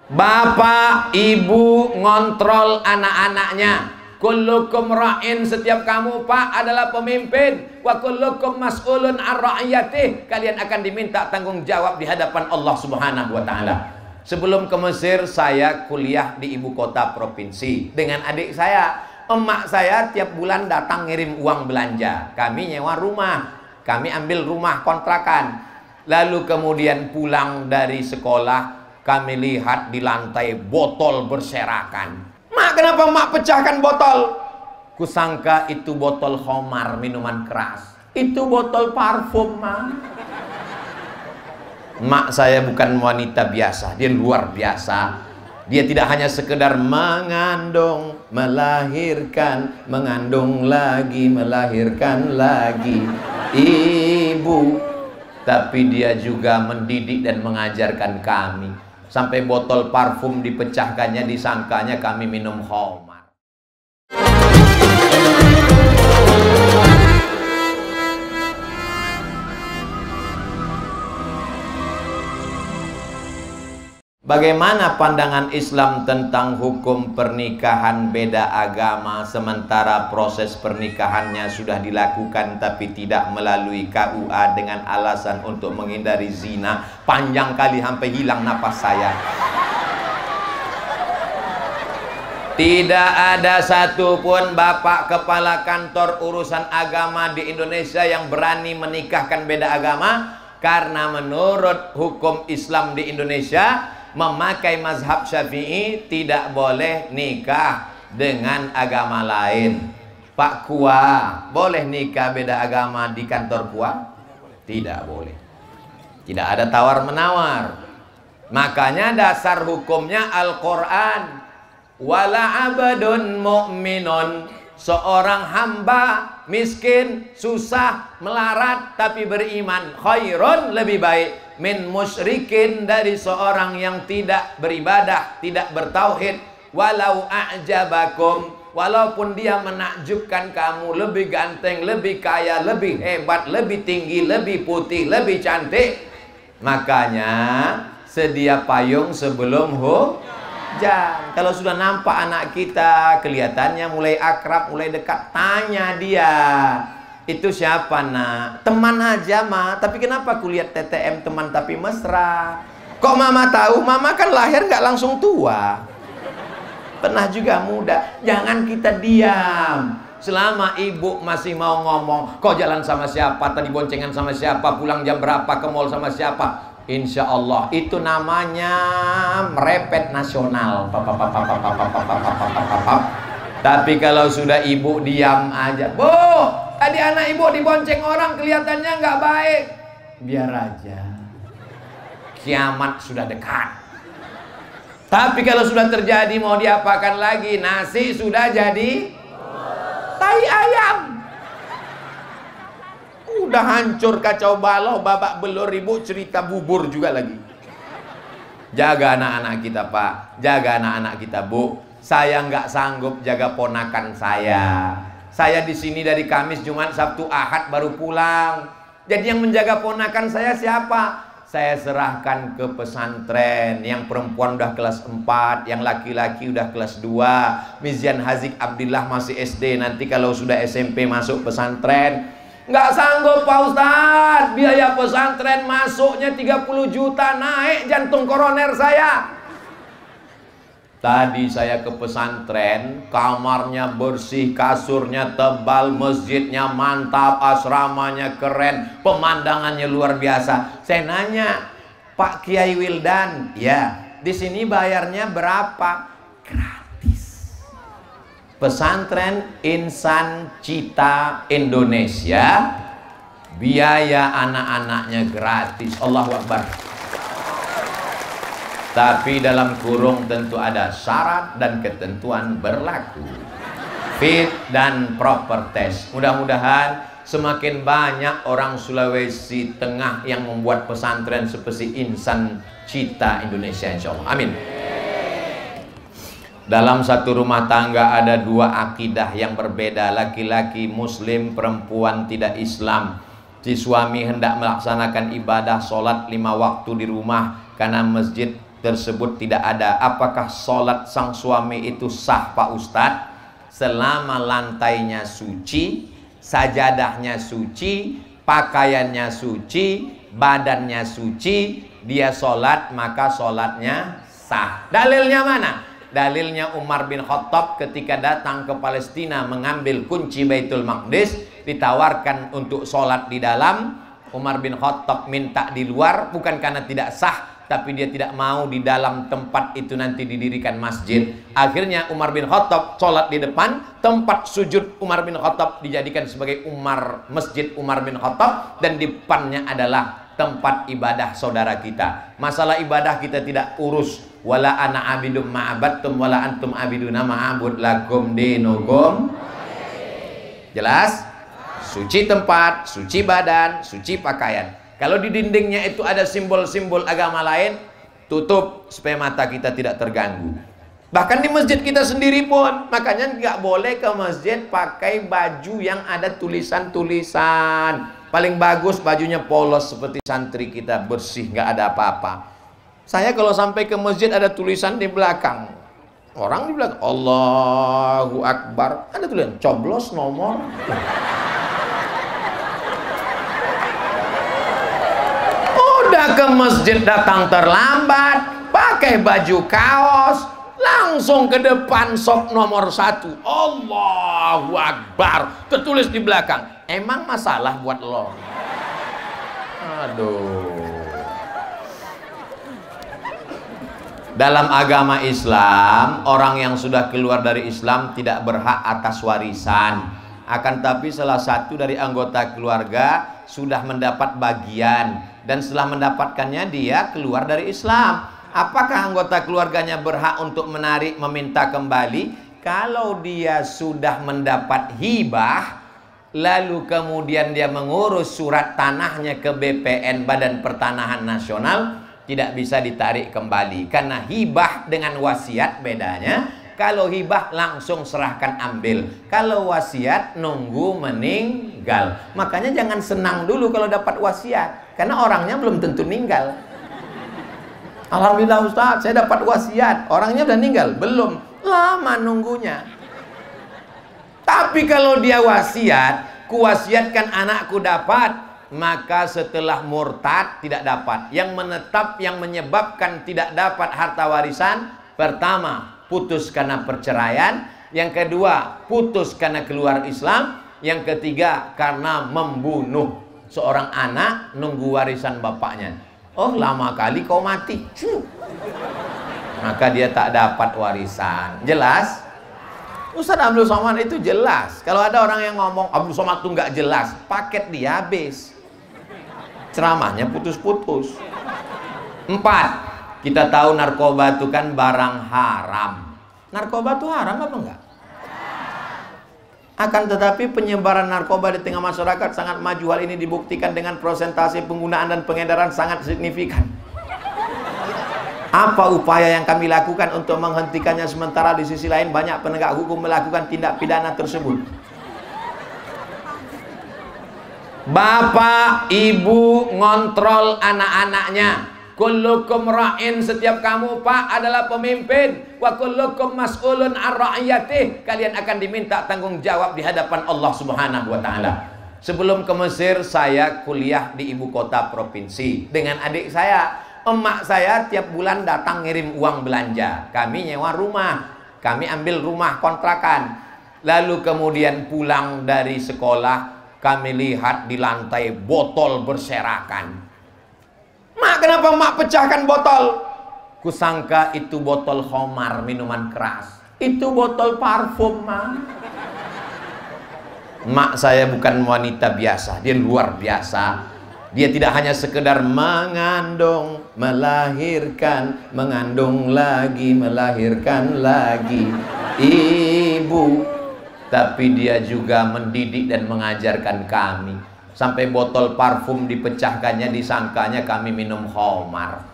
Bapak, ibu ngontrol anak-anaknya. Kullukum ra'in, setiap kamu Pak adalah pemimpin. Wa kullukum mas'ulun an ra'iyatih, kalian akan diminta tanggung jawab di hadapan Allah Subhanahu wa taala. Sebelum ke Mesir, saya kuliah di ibu kota provinsi dengan adik saya. Emak saya tiap bulan datang ngirim uang belanja. Kami nyewa rumah, kami ambil rumah kontrakan. Lalu kemudian pulang dari sekolah, kami lihat di lantai botol berserakan. Mak, kenapa mak pecahkan botol? Kusangka itu botol khamar, minuman keras. Itu botol parfum, mak. Mak saya bukan wanita biasa, dia luar biasa. Dia tidak hanya sekedar mengandung, melahirkan, mengandung lagi, melahirkan lagi ibu, tapi dia juga mendidik dan mengajarkan kami. Sampai botol parfum dipecahkannya, disangkanya kami minum khamar. Bagaimana pandangan Islam tentang hukum pernikahan beda agama sementara proses pernikahannya sudah dilakukan tapi tidak melalui KUA dengan alasan untuk menghindari zina? Panjang kali sampai hilang napas saya. Tidak ada satupun bapak kepala kantor urusan agama di Indonesia yang berani menikahkan beda agama, karena menurut hukum Islam di Indonesia, memakai mazhab Syafi'i tidak boleh nikah dengan agama lain. Pak Kua, boleh nikah beda agama di kantor Kua? Tidak boleh. Tidak ada tawar-menawar. Makanya dasar hukumnya Al-Quran. Wala abadun mu'minun, seorang hamba miskin, susah, melarat tapi beriman, khairun, lebih baik, min musyrikin, dari seorang yang tidak beribadah, tidak bertauhid. Walau a'jabakum, walaupun dia menakjubkan kamu, lebih ganteng, lebih kaya, lebih hebat, lebih tinggi, lebih putih, lebih cantik. Makanya sedia payung sebelum hujan. Kalau sudah nampak anak kita kelihatannya mulai akrab, mulai dekat, tanya dia, itu siapa nak? Teman aja mah. Tapi kenapa kulihat TTM teman tapi mesra? Kok mama tahu? Mama kan lahir nggak langsung tua, pernah juga muda. Jangan kita diam. Selama ibu masih mau ngomong, kok jalan sama siapa, tadi boncengan sama siapa, pulang jam berapa, ke mall sama siapa, insya Allah itu namanya merepet nasional. Tapi kalau sudah ibu diam aja, Bu, tadi anak ibu dibonceng orang kelihatannya nggak baik, biar aja, kiamat sudah dekat. Tapi kalau sudah terjadi, mau diapakan lagi? Nasi sudah jadi tai ayam. Udah hancur kacau balau, babak belur, ibu cerita bubur juga lagi. Jaga anak-anak kita Pak, jaga anak-anak kita Bu. Saya nggak sanggup jaga ponakan saya. Saya di sini dari Kamis, Jumat, Sabtu, Ahad baru pulang. Jadi yang menjaga ponakan saya siapa? Saya serahkan ke pesantren. Yang perempuan udah kelas 4, yang laki-laki udah kelas 2. Mizian Hazik Abdillah masih SD, nanti kalau sudah SMP masuk pesantren. Nggak sanggup Pak Ustadz, biaya pesantren masuknya 30 juta, naik jantung koroner saya. Tadi saya ke pesantren, kamarnya bersih, kasurnya tebal, masjidnya mantap, asramanya keren, pemandangannya luar biasa. Saya nanya, Pak Kiai Wildan, ya, di sini bayarnya berapa? Gratis. Pesantren Insan Cita Indonesia, biaya anak-anaknya gratis. Allahu Akbar. Tapi dalam kurung tentu ada syarat dan ketentuan berlaku. Fit dan proper test. Mudah-mudahan semakin banyak orang Sulawesi Tengah yang membuat pesantren seperti Insan Cita Indonesia, insya Allah. Amin. Dalam satu rumah tangga ada dua akidah yang berbeda. Laki-laki Muslim, perempuan tidak Islam. Si suami hendak melaksanakan ibadah sholat 5 waktu di rumah karena masjid tersebut tidak ada. Apakah sholat sang suami itu sah Pak Ustadz? Selama lantainya suci, sajadahnya suci, pakaiannya suci, badannya suci, dia sholat, maka sholatnya sah. Dalilnya mana? Dalilnya Umar bin Khattab ketika datang ke Palestina mengambil kunci Baitul Maqdis, ditawarkan untuk sholat di dalam. Umar bin Khattab minta di luar, bukan karena tidak sah, tapi dia tidak mau di dalam tempat itu nanti didirikan masjid. Akhirnya Umar bin Khattab sholat di depan, tempat sujud Umar bin Khattab dijadikan sebagai masjid Umar bin Khattab, dan di depannya adalah tempat ibadah saudara kita. Masalah ibadah kita tidak urus. Wala ana abidum ma'abadtum wala antum abiduna ma'abud lakum dinukum. Jelas? Suci tempat, suci badan, suci pakaian. Kalau di dindingnya itu ada simbol-simbol agama lain, tutup supaya mata kita tidak terganggu. Bahkan di masjid kita sendiri pun, makanya nggak boleh ke masjid pakai baju yang ada tulisan-tulisan. Paling bagus bajunya polos seperti santri kita, bersih, nggak ada apa-apa. Saya kalau sampai ke masjid ada tulisan di belakang, orang di belakang Allahu Akbar, ada tulisan coblos nomor. Udah ke masjid datang terlambat, pakai baju kaos, langsung ke depan sok nomor 1, Allahu Akbar, tertulis di belakang. Emang masalah buat lo? Aduh. Dalam agama Islam, orang yang sudah keluar dari Islam tidak berhak atas warisan. Akan tapi salah satu dari anggota keluarga sudah mendapat bagian, dan setelah mendapatkannya dia keluar dari Islam. Apakah anggota keluarganya berhak untuk menarik, meminta kembali? Kalau dia sudah mendapat hibah, lalu kemudian dia mengurus surat tanahnya ke BPN, Badan Pertanahan Nasional, tidak bisa ditarik kembali. Karena hibah dengan wasiat bedanya. Kalau hibah langsung serahkan ambil, kalau wasiat nunggu meninggal. Makanya jangan senang dulu kalau dapat wasiat, karena orangnya belum tentu meninggal. Alhamdulillah Ustaz, saya dapat wasiat, orangnya udah meninggal belum, lama nunggunya. Tapi kalau dia wasiat, kuwasiatkan anakku dapat, maka setelah murtad tidak dapat. Yang menetap, yang menyebabkan tidak dapat harta warisan, pertama putus karena perceraian, yang kedua putus karena keluar Islam, yang ketiga karena membunuh seorang anak nunggu warisan bapaknya. Oh, lama kali kau mati, maka dia tak dapat warisan. Jelas? Ustaz Abdul Somad itu jelas. Kalau ada orang yang ngomong Abdul Somad itu nggak jelas, paket dia habis, ceramahnya putus-putus. 4, kita tahu narkoba itu kan barang haram. Narkoba itu haram apa enggak? Akan tetapi penyebaran narkoba di tengah masyarakat sangat maju. Hal ini dibuktikan dengan persentase penggunaan dan pengedaran sangat signifikan. Apa upaya yang kami lakukan untuk menghentikannya, sementara di sisi lain banyak penegak hukum melakukan tindak pidana tersebut? Bapak, ibu ngontrol anak-anaknya. Kullukum ra'in, setiap kamu Pak adalah pemimpin. Wa kullukum mas'ulun an ra'iyatih, kalian akan diminta tanggung jawab di hadapan Allah Subhanahu wa taala. Sebelum ke Mesir, saya kuliah di ibu kota provinsi dengan adik saya. Emak saya tiap bulan datang ngirim uang belanja. Kami nyewa rumah, kami ambil rumah kontrakan. Lalu kemudian pulang dari sekolah, kami lihat di lantai botol berserakan. Mak, kenapa mak pecahkan botol? Kusangka itu botol khamar, minuman keras. Itu botol parfum, mak. Mak saya bukan wanita biasa, dia luar biasa. Dia tidak hanya sekedar mengandung, melahirkan, mengandung lagi, melahirkan lagi ibu, tapi dia juga mendidik dan mengajarkan kami. Sampai botol parfum dipecahkannya, disangkanya kami minum khamar.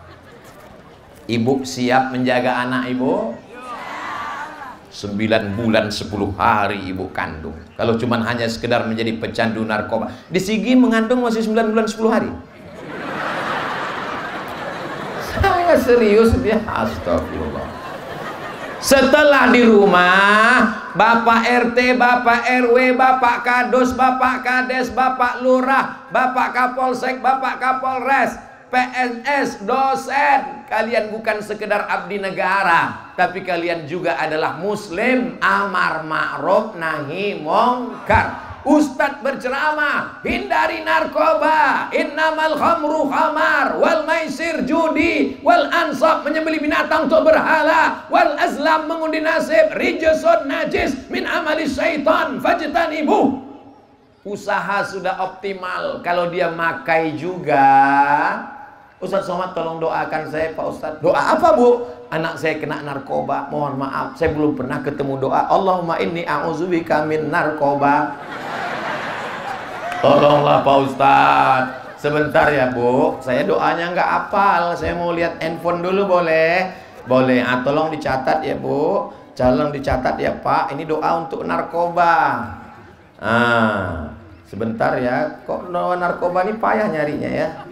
Ibu siap menjaga anak ibu? 9 bulan 10 hari ibu kandung. Kalau cuma hanya sekedar menjadi pecandu narkoba, di Sigi mengandung masih 9 bulan 10 hari. Saya serius dia, astagfirullah. Setelah di rumah, Bapak RT, Bapak RW, Bapak Kadus, Bapak Kades, Bapak Lurah, Bapak Kapolsek, Bapak Kapolres, PNS, dosen, kalian bukan sekedar abdi negara, tapi kalian juga adalah muslim, amar ma'ruf nahi mungkar. Ustadz berceramah, hindari narkoba, innamal khamru khamar, wal maisir judi, wal ansab menyembelih binatang untuk berhala, wal azlam mengundi nasib, rijsun najis min amali syaitan fajtanibuh. Usaha sudah optimal, kalau dia makai juga. Ustadz Somad tolong doakan saya Pak Ustadz. Doa apa Bu? Anak saya kena narkoba, mohon maaf saya belum pernah ketemu doa Allahumma inni a'udzubika min narkoba. Tolonglah Pak Ustadz. Sebentar ya Bu, saya doanya nggak hafal, saya mau lihat handphone dulu boleh? Boleh, tolong dicatat ya Bu, tolong dicatat ya Pak, ini doa untuk narkoba. Sebentar ya, kok narkoba ini payah nyarinya ya.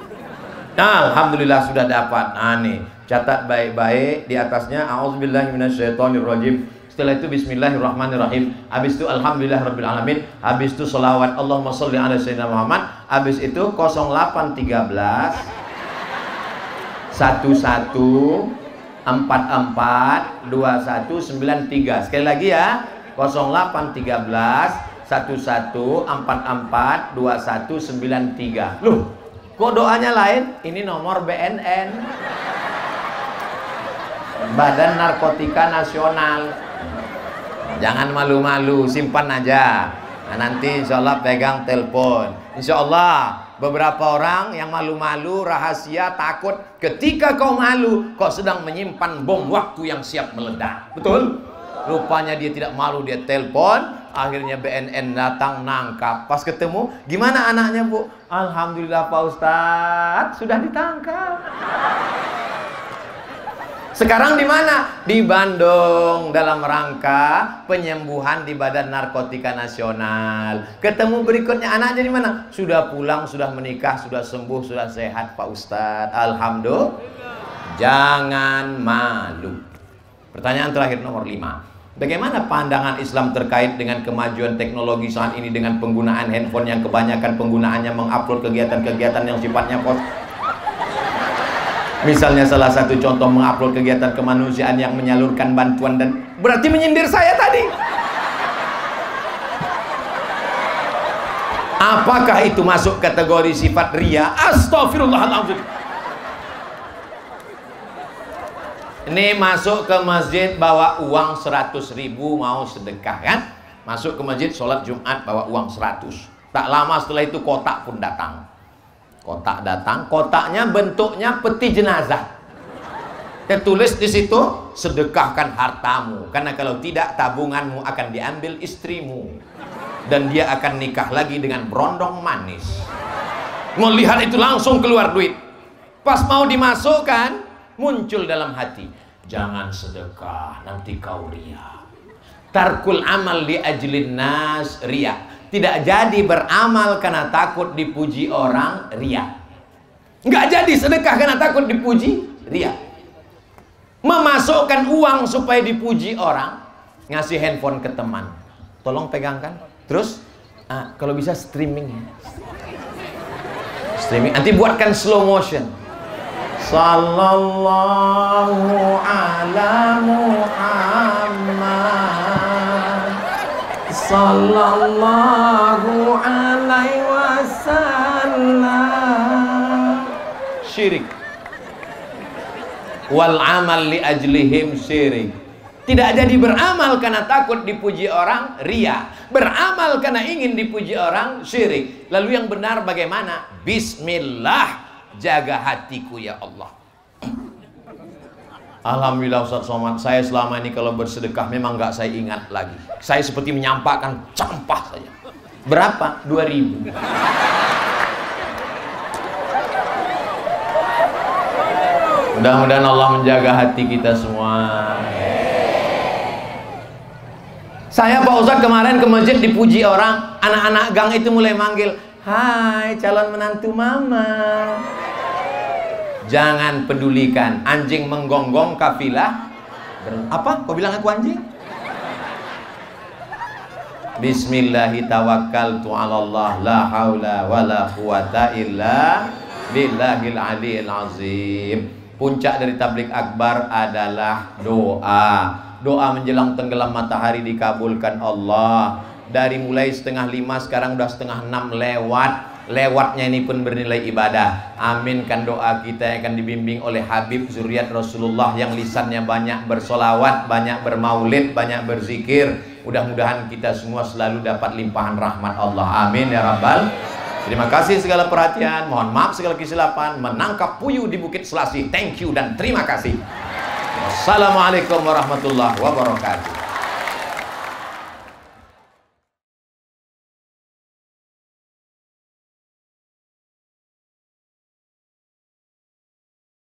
Nah, alhamdulillah sudah dapat. Nah nih, catat baik-baik di atasnya a'udzubillahi minasyaitonirrajim. Setelah itu bismillahirrahmanirrahim. Habis itu alhamdulillahirabbil alamin. Habis itu selawat Allahumma sholli ala sayyidina Muhammad. Habis itu 0813 11 44 2193. Sekali lagi ya. 0813 11 44 2193. Loh, kok doanya lain? Ini nomor BNN, Badan Narkotika Nasional. Jangan malu-malu, simpan aja. Nah, nanti insya Allah pegang telepon. Insya Allah beberapa orang yang malu-malu, rahasia, takut. Ketika kau malu, kau sedang menyimpan bom waktu yang siap meledak. Betul? Rupanya dia tidak malu, dia telepon. Akhirnya BNN datang nangkap. Pas ketemu, gimana anaknya Bu? Alhamdulillah Pak Ustadz, sudah ditangkap. Sekarang di mana? Di Bandung dalam rangka penyembuhan di Badan Narkotika Nasional. Ketemu berikutnya anaknya di mana? Sudah pulang, sudah menikah, sudah sembuh, sudah sehat Pak Ustadz. Alhamdulillah. Jangan malu. Pertanyaan terakhir nomor 5. Bagaimana pandangan Islam terkait dengan kemajuan teknologi saat ini dengan penggunaan handphone yang kebanyakan penggunaannya mengupload kegiatan-kegiatan yang sifatnya misalnya salah satu contoh mengupload kegiatan kemanusiaan yang menyalurkan bantuan dan berarti menyindir saya tadi. Apakah itu masuk kategori sifat ria? Astagfirullahaladzim. Ini masuk ke masjid bawa uang 100.000 mau sedekah kan? Masuk ke masjid sholat Jumat bawa uang 100. Tak lama setelah itu kotak pun datang. Kotak datang, kotaknya bentuknya peti jenazah. Tertulis di situ, sedekahkan hartamu, karena kalau tidak tabunganmu akan diambil istrimu dan dia akan nikah lagi dengan berondong manis. Melihat itu langsung keluar duit. Pas mau dimasukkan, muncul dalam hati, jangan sedekah, nanti kau ria. Tarkul amal li ajlin nas ria. Tidak jadi beramal karena takut dipuji orang, ria. Nggak jadi sedekah karena takut dipuji, ria. Memasukkan uang supaya dipuji orang, ngasih handphone ke teman, tolong pegangkan. Terus kalau bisa streaming ya. Streaming, nanti buatkan slow motion. Sallallahu ala Muhammad, sallallahu alaihi wasallam. Syirik. Wal amal li ajlihim syirik. Tidak jadi beramal karena takut dipuji orang, ria. Beramal karena ingin dipuji orang, syirik. Lalu yang benar bagaimana? Bismillah, jaga hatiku ya Allah. Alhamdulillah Ustaz Somad, saya selama ini kalau bersedekah memang nggak saya ingat lagi. Saya seperti menyampaikan campah saja. Berapa? 2.000. Mudah-mudahan Allah menjaga hati kita semua. Saya Pak Ustadz kemarin ke masjid dipuji orang, anak-anak gang itu mulai manggil, hai calon menantu mama. Jangan pedulikan. Anjing menggonggong kafilah. Apa? Kau bilang aku anjing? Bismillahirrahmanirrahim. La haula wala quwata illa billahil aliyil azim. Puncak dari tabligh akbar adalah doa. Doa menjelang tenggelam matahari dikabulkan Allah. Dari mulai 4:30 sekarang udah 5:30 lewat. Lewatnya ini pun bernilai ibadah. Aminkan doa kita yang akan dibimbing oleh Habib zuriat Rasulullah yang lisannya banyak bersolawat, banyak bermaulid, banyak berzikir. Mudah-mudahan kita semua selalu dapat limpahan rahmat Allah. Amin ya rabbal. Terima kasih segala perhatian. Mohon maaf segala kesilapan. Menangkap puyuh di Bukit Selasih. Thank you dan terima kasih. Wassalamualaikum warahmatullahi wabarakatuh.